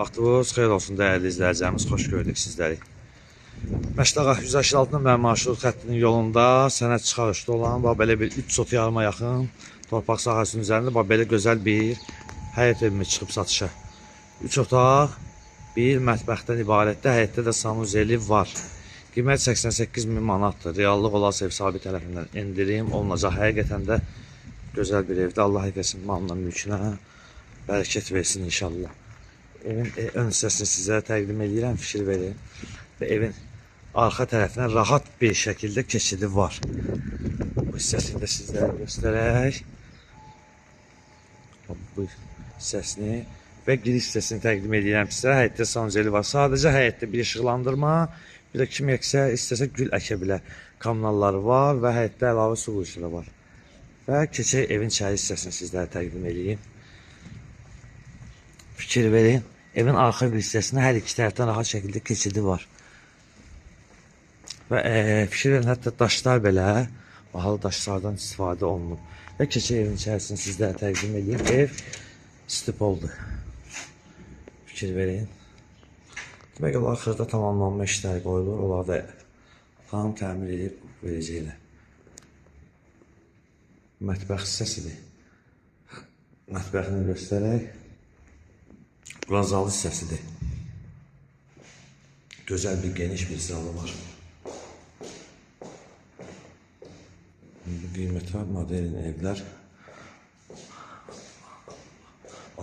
Vaxtınız xeyir olsun dəyərli izləyicilərimiz, xoş gördük sizləri. Məşdağa 186 nömrə marşrut xəttinin yolunda sənəd çıxarışda olan belə bir 3 sot yarıma yaxın torpaq sahəsinin üzərində belə gözəl bir həyət evimiz çıxıb satışa. 3 otaq, bir mətbəxdən ibarətdə, həyətdə də sanuzeli var. Qiymət 88 min manatdır. Reallıq olarsa ev sahibi tərəfindən endirim olunacaq. Həqiqətən də gözəl bir evdə. Allah həqiqəsin malına, mülkünə bərəkət versin inşallah. Evin ön hissəsini sizlərə təqdim edirəm, fikir verin. Və evin arxa tərəfinə rahat bir şəkildə keçidi var. Bu hissəsini də sizlərə göstərək. Bu hissəsini və giriş hissəsini təqdim edirəm sizlərə. Həyətdə sanuzeli var. Sadəcə həyətdə bir işıqlandırma, bir də kim istəsə gül əkə bilər. Kommunalları var və həyətdə əlavə su quyusu var. Və keçək evin içəri hissəsini sizlərə təqdim edeyim. Fikir verin. Evin arxa bir hissəsində hər iki tərəfdən rahat şəkildə keçidi var. Və fikir verin, hətta daşlar belə bahalı daşlardan istifadə olunub. Və keçək evin içərisini sizlərə təqdim edeyim. Ev stipoldur. Fikir verin. Demək olar axırda tamamlanma işləri qoyulur. Onlar da tam təmir edib verəcəklər. Mətbəx hissəsidir. Mətbəxini göstərək. Bura zal hissəsidir. Gözəl bir geniş bir zalı var. Bu qiymətə modern evlər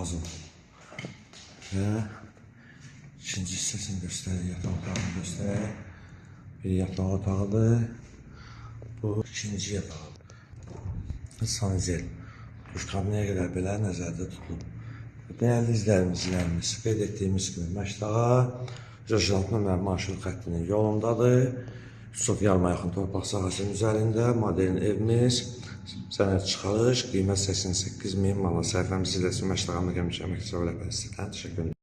azım. Və ikinci hissəsini göstərək, yataq otağını göstərək. Bir yataq otağıdır. Bu ikinci yatağı. Sanuzel. Duş kabinəyə qədər belə nəzərdə tutulub. Dəyərli izləyicilərimiz, qeyd etdiyimiz kimi Məşdağa 186 nömrə marşrut xəttinin yolundadır. 3 sot yarıma yaxın torpaq sahəsinin üzərində modern evimiz, sənəd çıxarış, qiymət 88 min manat. Səhifəmiz ilə Məşdağa məqam müşahidə etmək istəyirəm. Təşəkkür ederim.